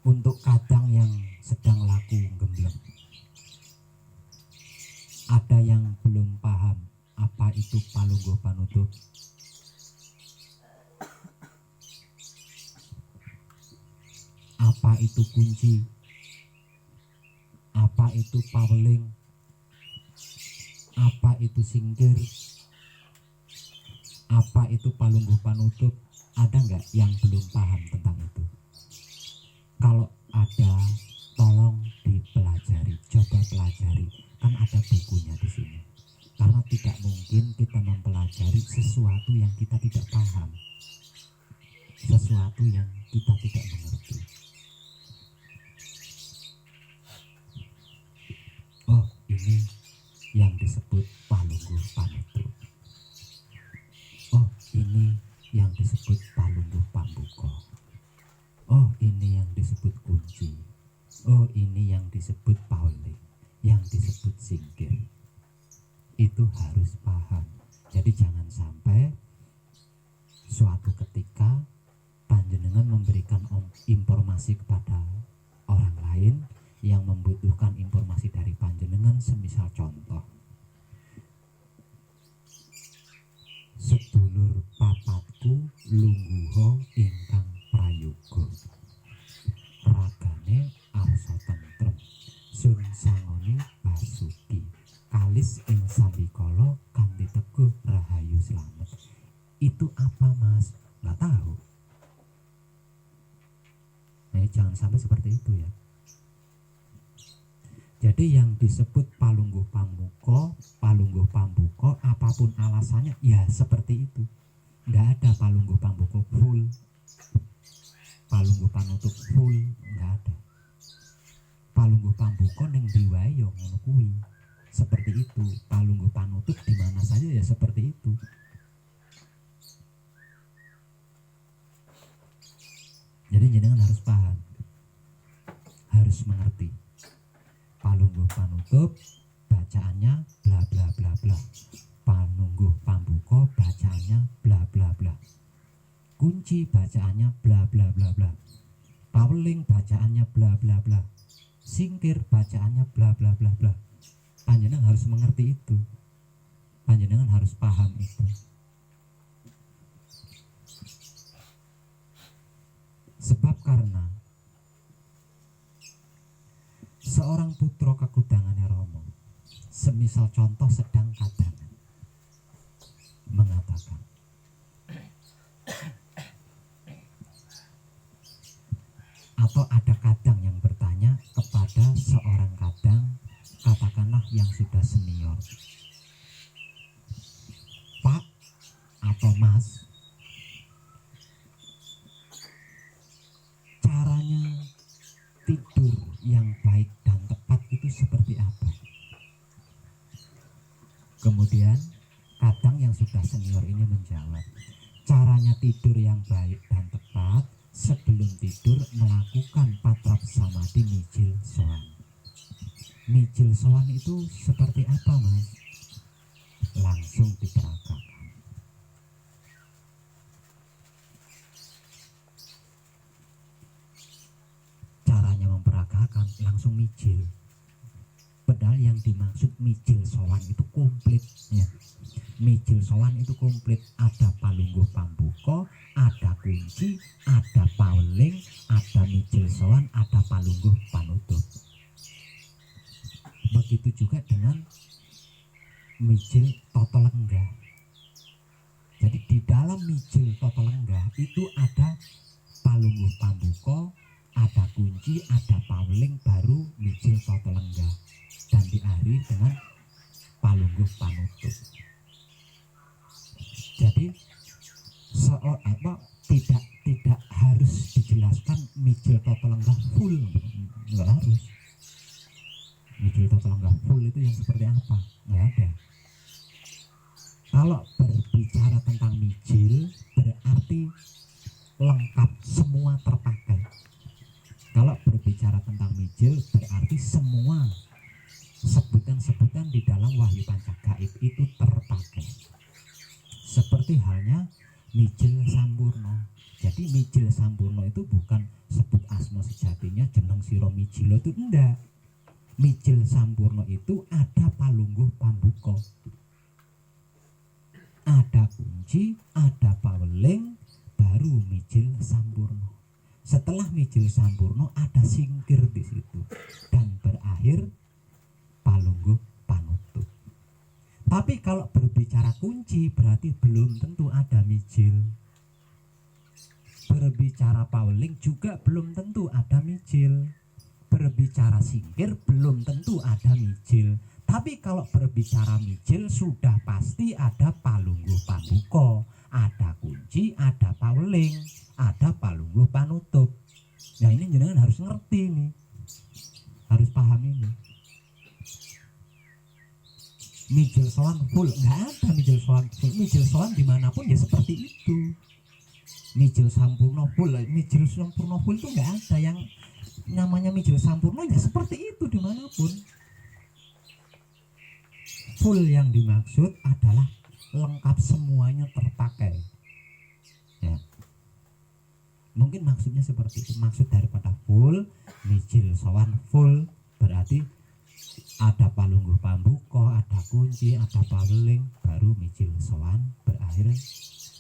Untuk kadang yang sedang laku gembleng, ada yang belum paham apa itu palungguh panutup. Apa itu kunci? Apa itu paweling? Apa itu singkir? Apa itu palungguh panutup? Ada nggak yang belum paham tentang itu? Kalau ada, tolong dipelajari, coba pelajari. Kan ada bukunya di sini. Karena tidak mungkin kita mempelajari sesuatu yang kita tidak paham, sesuatu yang kita tidak mengerti. Oh, ini yang disebut palungguh panutup. Oh, ini yang disebut palungguh pambuka. Oh, ini yang disebut kunci. Oh, ini yang disebut paweling, yang disebut singkir. Itu harus paham. Jadi jangan sampai suatu ketika panjenengan memberikan informasi kepada orang lain yang membutuhkan informasi dari panjenengan, semisal contoh, sedulur papatku lungguha ingkang prayoga, ragane arsa tentrem, sun sangoni basuki, kalis ing sambikala kanthi teguh rahayu slamet. Itu apa, Mas? Nggak tahu. Jangan sampai seperti itu ya. Jadi yang disebut palungguh pamuka, palungguh pambuka, apapun alasannya ya seperti itu. Nggak ada palungguh pambuka full, palungguh panutup full, nggak ada. Palungguh pambuka ning diwae yo ngono kuwi. Seperti itu. Palungguh panutup di mana saja ya seperti itu. Jadi jenengan harus paham, harus mengerti. Palungguh panutup bacaannya bla bla bla bla. Palungguh pambuka bacaannya bla bla bla. Kunci bacaannya bla bla bla bla. Paweling bacaannya bla bla bla. Singkir bacaannya bla bla bla bla. Panjenengan harus mengerti itu. Panjenengan harus paham itu. Sebab karena seorang putra kekudangannya Rama, semisal contoh sedang kadangan, mengatakan, atau ada kadang yang bertanya kepada seorang kadang, katakanlah yang sudah senior, Pak atau Mas, caranya tidur yang baik dan tepat itu seperti apa? Kemudian kadang yang sudah senior ini menjawab, caranya tidur yang baik dan tepat, sebelum tidur melakukan patrap samadhi mijil sowan. Mijil sowan itu seperti apa, Mas? Langsung diperagakan. Caranya memperagakan langsung mijil. Padahal yang dimaksud mijil sowan itu komplit ya. Mijil sowan itu komplit, ada palungguh pambuka, ada kunci, ada paweling, ada mijil sowan, ada palungguh panutup. Begitu juga dengan mijil toto lenggah. Jadi di dalam mijil toto lenggah itu ada palungguh pambuka, ada kunci, ada paweling, baru mijil toto lenggah, dan diakhiri dengan palungguh panutup. Jadi tidak harus dijelaskan mijil toto lenggah full, nggak harus. Mijil toto lenggah full itu yang seperti apa? Nggak ada. Kalau berbicara tentang mijil berarti lengkap, semua terpakai. Kalau berbicara tentang mijil berarti semua sebutan-sebutan di dalam Wahyu Pancagaib itu terpakai. Seperti halnya mijil sampurna. Jadi Jadi mijil sampurno itu bukan sebut asma sejatinya jeneng sira mijilo itu enggak. Mijil sampurno itu ada palungguh pambuka, ada kunci, ada paweling, baru mijil sampurno. Setelah mijil sampurno ada singkir di situ dan berakhir palungguh panutup. Tapi kalau berbicara kunci berarti belum tentu ada mijil. Berbicara paweling juga belum tentu ada mijil. Berbicara singkir belum tentu ada mijil. Tapi kalau berbicara mijil sudah pasti ada palungguh pambuka, ada kunci, ada paweling, ada palungguh panutup. Nah ini jenengan harus ngerti nih, harus paham ini. Mijil sowan full, nggak ada mijil sowan full. Mijil sowan dimanapun ya seperti itu. Mijil sampurno full, mijil sampurno full itu nggak ada. Yang namanya mijil sampurno ya seperti itu dimanapun. Full yang dimaksud adalah lengkap, semuanya terpakai ya. Mungkin maksudnya seperti itu. Maksud daripada full, mijil sowan full berarti ada palungguh pambuka, ada kunci, ada paweling, baru mijil sowan, berakhir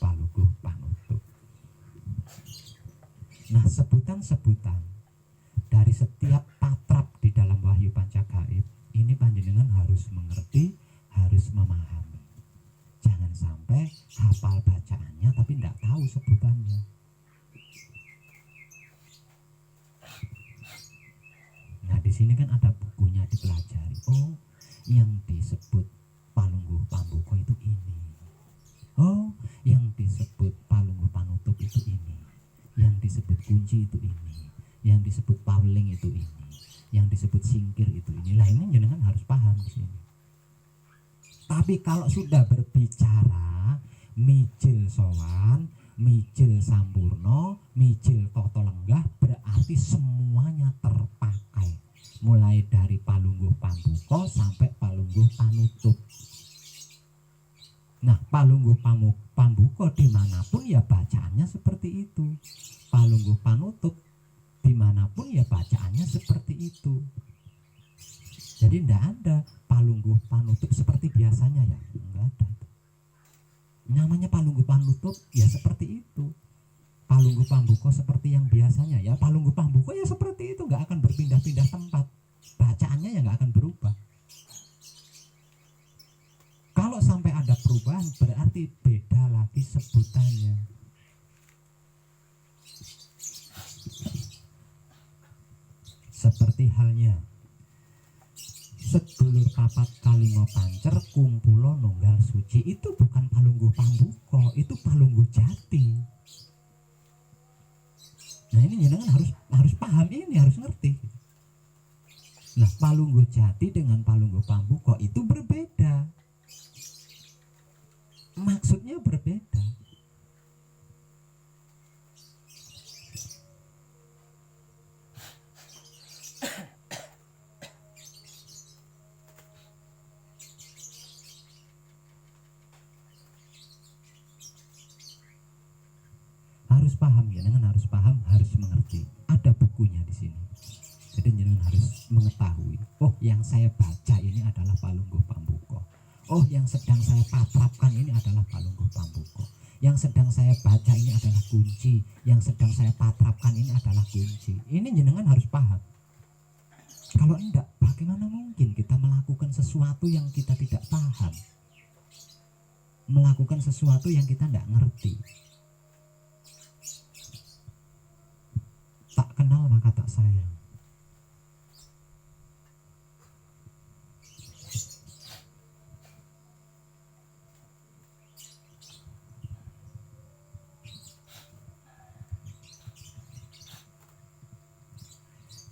palungguh panutup. Nah sebutan-sebutan dari setiap patrap di dalam Wahyu Pancagaib ini panjenengan harus mengerti, harus memahami. Jangan sampai hafal bacaannya tapi tidak tahu sebutannya. Nah di sini kan ada bukunya dipelajari. Oh, yang disebut palungguh pambuka itu ini. Oh, yang disebut palungguh panutup itu ini. Yang disebut kunci itu ini. Yang disebut paweling itu ini. Yang disebut singkir itu ini. Lah ini jenengan harus paham di sini. Tapi kalau sudah berbicara mijil sowan, mijil sampurno, mijil toto lenggah, berarti semuanya terpakai. Mulai dari palungguh pambuka sampai palungguh panutup. Nah palungguh pambuka dimanapun ya bacaannya seperti itu. Palungguh panutup dimanapun ya bacaannya seperti itu. Jadi tidak ada palungguh panutup seperti biasanya ya, enggak ada. Namanya palungguh panutup ya seperti itu. Palungguh pambuka seperti yang biasanya ya, palungguh pambuka ya seperti itu, nggak akan berpindah-pindah tempat. Bacaannya ya nggak akan berubah. Kalau sampai ada perubahan berarti beda lagi sebutannya. Seperti halnya sedulur papat kalima pancer kumpulo nunggal suci, itu bukan palungguh pambuka, itu palungguh jati. Nah ini jenengan harus paham ini, harus ngerti. Nah palungguh jati dengan palungguh pambuka itu berbeda, maksudnya berbeda. Harus paham ya, jangan harus paham, harus mengerti. Ada bukunya di sini. Jadi jangan harus mengetahui. Oh, yang saya baca ini adalah palungguh pambuka. Oh, yang sedang saya patrapkan ini adalah palungguh pambuka. Yang sedang saya baca ini adalah kunci. Yang sedang saya patrapkan ini adalah kunci. Ini jenengan harus paham. Kalau enggak, bagaimana mungkin kita melakukan sesuatu yang kita tidak paham? Melakukan sesuatu yang kita tidak ngerti. Tak kenal maka tak sayang.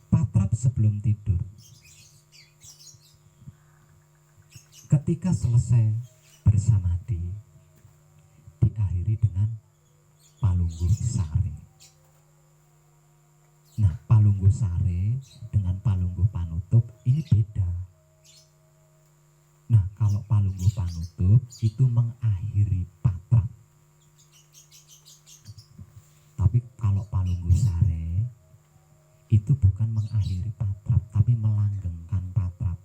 Patrap sebelum tidur. Ketika selesai bersamadi, diakhiri dengan palungguh sare. Nah, palungguh sare dengan palungguh panutup ini beda. Nah, kalau palungguh panutup itu mengakhiri patrap. Tapi bukan mengakhiri patrap, tapi melanggengkan patrap.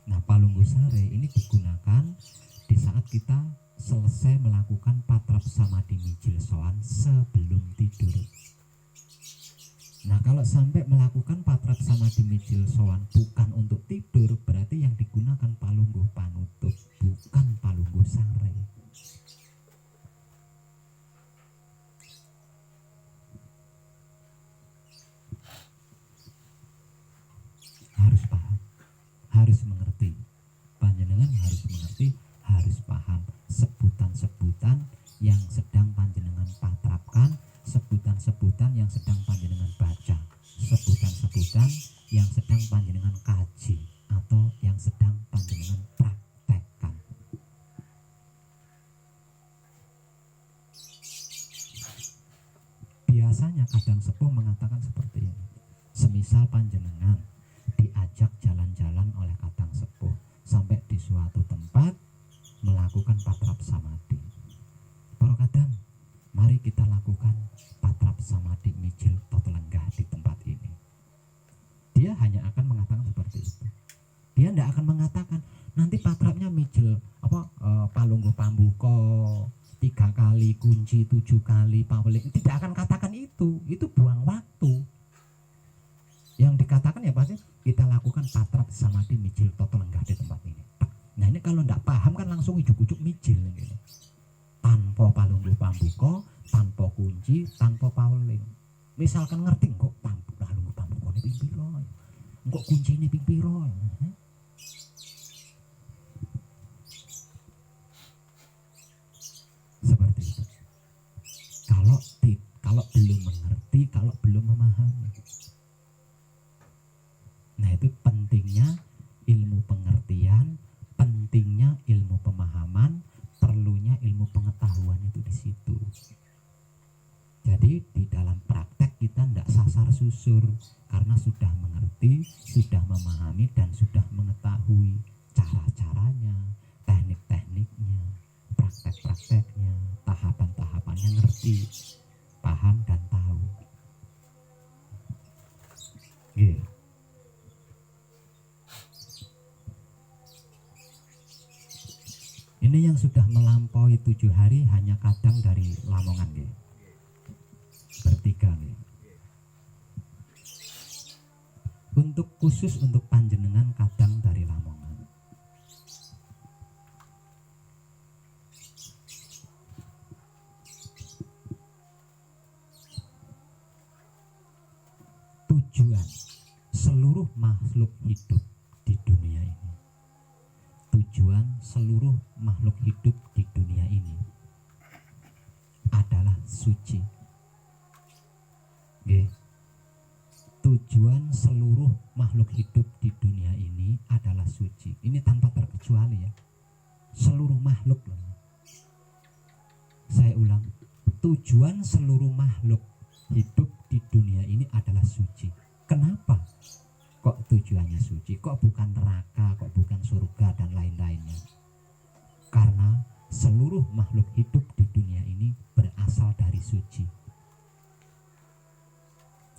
Nah, Palungguh Sare ini digunakan di saat kita selesai melakukan patrap samadhi mijil sowan sebelum tidur. Nah, kalau sampai melakukan patrap samadhi mijil sowan bukan untuk tidur, berarti yang digunakan Palungguh panutup, bukan Palungguh Sare. Harus paham, harus mengerti. Panjenengan harus mengerti, harus paham sebutan-sebutan yang sedang panjenengan patrapkan, sebutan-sebutan yang sedang panjenengan baca, sebutan-sebutan yang sedang panjenengan kaji, atau yang sedang panjenengan praktekkan. Biasanya kadang sepuh mengatakan seperti ini. Semisal panjenengan diajak jalan-jalan oleh kadang sepuh sampai di suatu tempat melakukan patrap samadhi. Para kadang, mari kita lakukan patrap samadhi mijil toto lenggah di tempat ini. Dia hanya akan mengatakan seperti itu. Dia tidak akan mengatakan nanti patrapnya mijil Palungguh pambuka 3 kali, kunci 7 kali, paweling. Tidak akan katakan itu. Itu buang waktu. Yang dikatakan ya pasti kita lakukan patrap samadhi mijil toto lenggah di tempat ini. Nah, ini kalau tidak paham kan langsung ujuk-ujuk mijil gitu. Tanpa Palungguh pambuka, tanpa kunci, tanpa paweling. Misalkan ngerti kok Palungguh pambuka ini ping pira, kok kunci ini ping pira. Seperti itu. Kalau belum mengerti, kalau belum memahami. Nah, itu pentingnya ilmu pengertian, pentingnya ilmu pemahaman, perlunya ilmu pengetahuan itu di situ. Jadi di dalam praktek kita tidak sasar susur, karena sudah mengerti, sudah memahami, dan sudah mengetahui cara-caranya, teknik-tekniknya, praktek-prakteknya, tahapan-tahapannya, ngerti, paham dan tahu. Gitu. Ini yang sudah melampaui 7 hari hanya kadang dari Lamongan gitu. Bertiga nih. Untuk khusus untuk panjenengan kadang dari Lamongan. Tujuan seluruh makhluk hidup di dunia ini. Tujuan seluruh makhluk hidup di dunia ini adalah suci. Oke. Tujuan seluruh makhluk hidup di dunia ini adalah suci. Ini tanpa terkecuali ya. Seluruh makhluk loh. Saya ulang. Tujuan seluruh makhluk hidup di dunia ini adalah suci. Kenapa? Kok tujuannya suci? Kok bukan neraka, kok bukan surga dan lain-lainnya? Karena seluruh makhluk hidup di dunia ini berasal dari suci.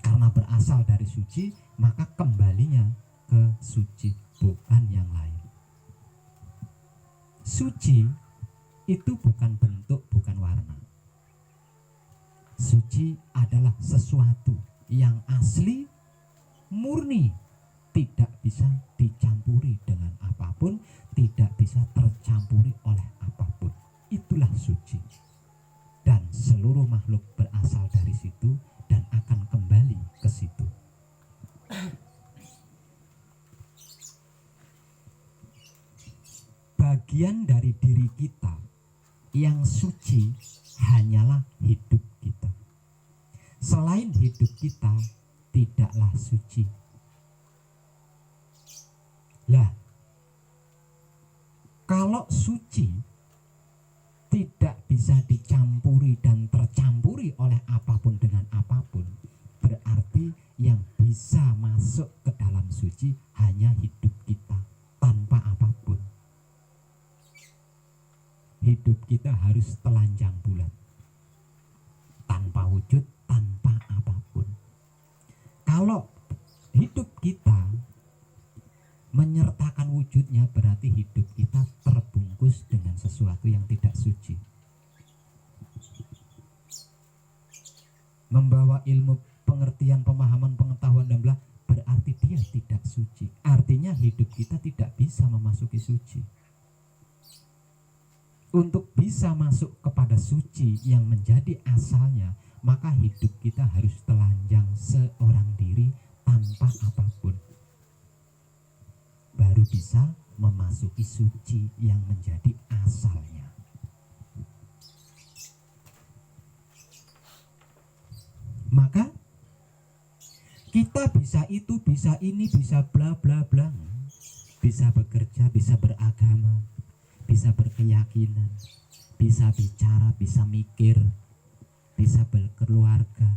Karena berasal dari suci, maka kembalinya ke suci, bukan yang lain. Suci itu bukan bentuk, bukan warna. Suci adalah sesuatu yang asli, murni, tidak bisa dicampuri dengan apapun, tidak bisa tercampuri oleh apapun. Itulah suci. Dan seluruh makhluk berasal dari situ dan akan kembali ke situ. Bagian dari diri kita yang suci hanyalah hidup kita. Selain hidup kita tidaklah suci. Lah, kalau suci tidak bisa dicampuri dan tercampuri oleh apapun dengan apapun, berarti yang bisa masuk ke dalam suci hanya hidup kita tanpa apapun. Hidup kita harus telanjang bulat, tanpa wujud, tanpa apapun. Kalau hidup kita menyertakan wujudnya, berarti hidup kita terbungkus dengan sesuatu yang tidak suci. Membawa ilmu, pengertian, pemahaman, pengetahuan dan bla, berarti dia tidak suci. Artinya hidup kita tidak bisa memasuki suci. Untuk bisa masuk kepada suci yang menjadi asalnya, maka hidup kita harus telanjang seorang diri tanpa apapun, baru bisa memasuki suci yang menjadi asalnya. Maka kita bisa itu, bisa ini, bisa bla bla bla, bisa bekerja, bisa beragama, bisa berkeyakinan, bisa bicara, bisa mikir, bisa berkeluarga,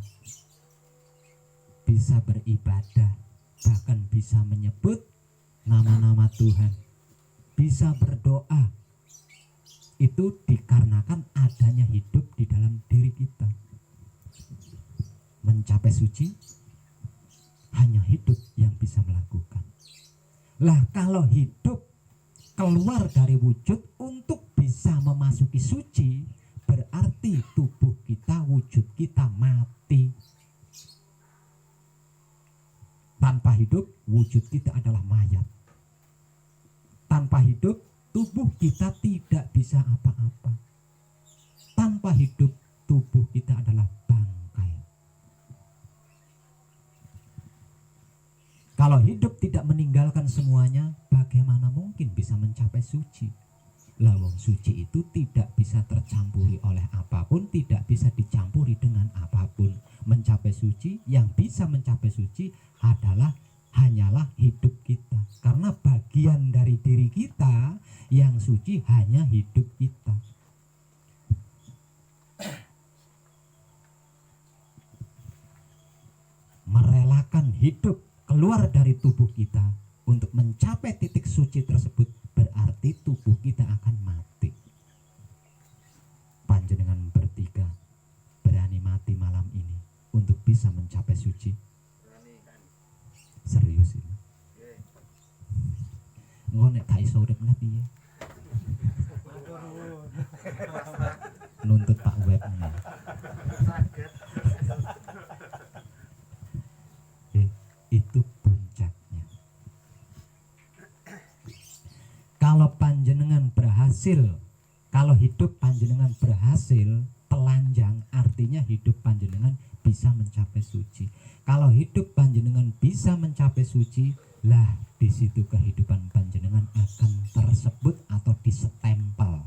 bisa beribadah, bahkan bisa menyebut nama-nama Tuhan, bisa berdoa. Itu dikarenakan adanya hidup di dalam diri kita. Mencapai suci hanya hidup yang bisa melakukan. Lah kalau hidup keluar dari wujud untuk bisa memasuki suci, berarti tubuh kita, wujud kita mati. Tanpa hidup, wujud kita adalah mayat. Tanpa hidup, tubuh kita tidak bisa apa-apa. Tanpa hidup, tubuh kita adalah bangkai. Kalau hidup tidak meninggalkan semuanya, bagaimana mungkin bisa mencapai suci? Lawang suci itu tidak bisa tercampuri oleh apapun, tidak bisa dicampuri dengan apapun. Mencapai suci, yang bisa mencapai suci adalah hanyalah hidup kita. Karena bagian dari diri kita yang suci hanya hidup kita. Merelakan hidup keluar dari tubuh kita untuk mencapai titik suci tersebut, berarti tubuh kita akan mati. Panjenengan bertiga berani mati malam ini untuk bisa mencapai suci? Serius ini? Ngonek gak iso urip piye? Nuntut Pak Webnya. Itu puncaknya. Kalau panjenengan berhasil, kalau hidup panjenengan berhasil telanjang, artinya hidup panjenengan bisa mencapai suci. Kalau hidup panjenengan bisa mencapai suci, lah di situ kehidupan panjenengan akan tersebut atau disestempel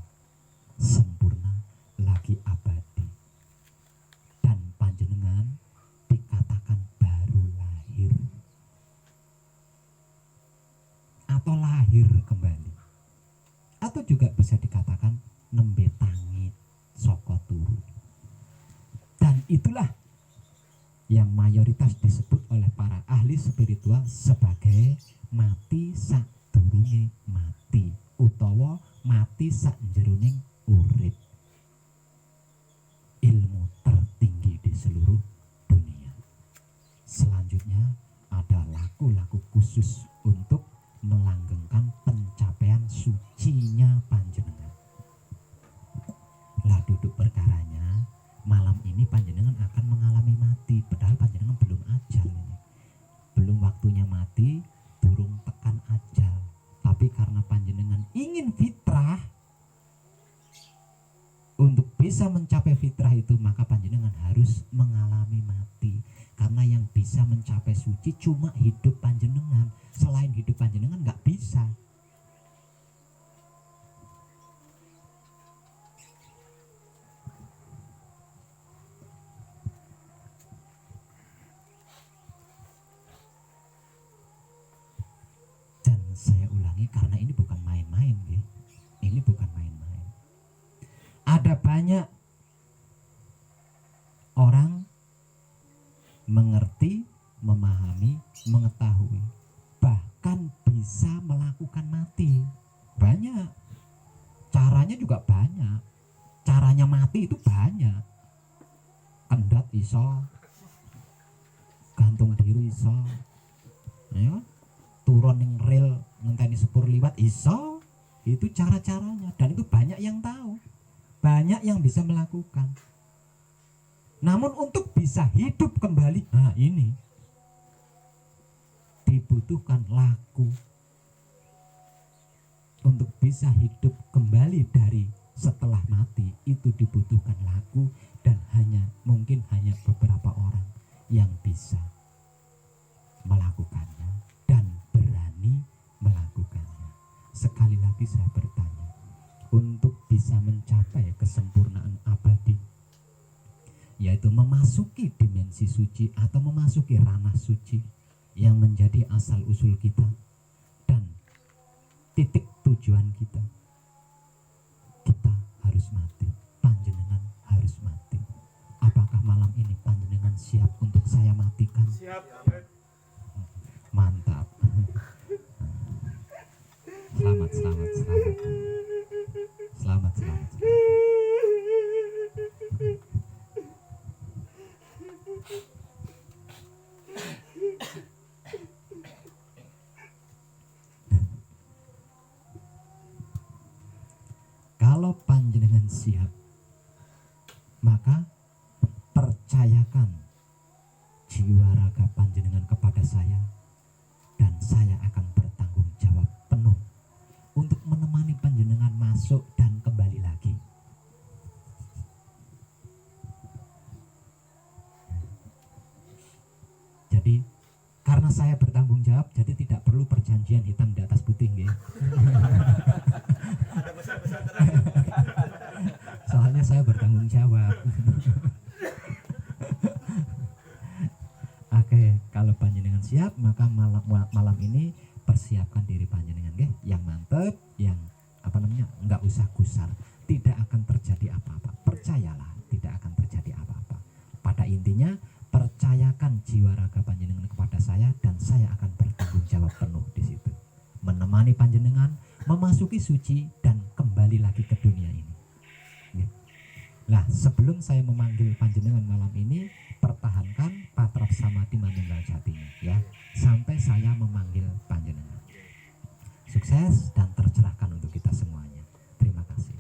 sempurna lagi abadi. Dan panjenengan dikatakan baru lahir atau lahir kembali, atau juga bisa dikatakan nembe tangit saka turu. Dan itulah yang mayoritas disebut oleh para ahli spiritual sebagai mati sadurunge mati, utawa mati sakjeroning urip. Ilmu tertinggi di seluruh dunia. Selanjutnya ada laku-laku khusus untuk melanggengkan pencapaian sucinya panjenengan. Lah duduk perkaranya, malam ini panjenengan akan mengalami mati, padahal panjenengan belum ajal ini. Belum waktunya mati, durung tekan ajal. Tapi karena panjenengan ingin fitrah, untuk bisa mencapai fitrah itu, maka panjenengan harus mengalami mati. Karena yang bisa mencapai suci cuma hidup panjenengan. Selain hidup panjenengan nggak bisa. Dan saya ulangi karena ini bukan main-main, ya. Ini bukan main-main. Ada banyak orang mengerti, memahami, mengetahui, bahkan bisa melakukan mati. Banyak. Caranya juga banyak. Caranya mati itu banyak. Kendhat iso, gantung diri iso, ya turun ning rel ngenteni sepur liwat iso. Itu cara-caranya, dan itu banyak yang tahu, banyak yang bisa melakukan. Namun untuk bisa hidup kembali, nah ini dibutuhkan laku. Untuk bisa hidup kembali dari setelah mati itu dibutuhkan laku, dan mungkin hanya beberapa orang yang bisa melakukannya dan berani melakukannya. Sekali lagi saya bertanya, untuk bisa mencapai kesempurnaan abadi, yaitu memasuki dimensi suci atau memasuki ranah suci yang menjadi asal usul kita dan titik tujuan kita, kita harus mati. Panjenengan harus mati. Apakah malam ini panjenengan siap untuk saya matikan? Siap. Mantap. Selamat. Kalau panjenengan siap, maka percayakan jiwa raga panjenengan kepada saya, dan saya akan bertanggung jawab penuh untuk menemani panjenengan masuk dan kembali lagi. Jadi karena saya bertanggung jawab, jadi tidak perlu perjanjian hitam di atas putih, nggih. Soalnya saya bertanggung jawab. Oke, kalau panjenengan siap, maka malam ini persiapkan diri panjenengan, nggih, yang mantep, yang enggak usah gusar. Tidak akan terjadi apa-apa. Percayalah, tidak akan terjadi apa-apa. Pada intinya, percayakan jiwa raga panjenengan kepada saya, dan saya akan bertanggung jawab penuh di situ. Menemani panjenengan memasuki suci dan kembali lagi ke dunia ini. Nah, sebelum saya memanggil panjenengan malam ini, pertahankan patrap samadhi manunggal jatinya, ya, sampai saya memanggil panjenengan. Sukses dan tercerahkan untuk kita semuanya. Terima kasih.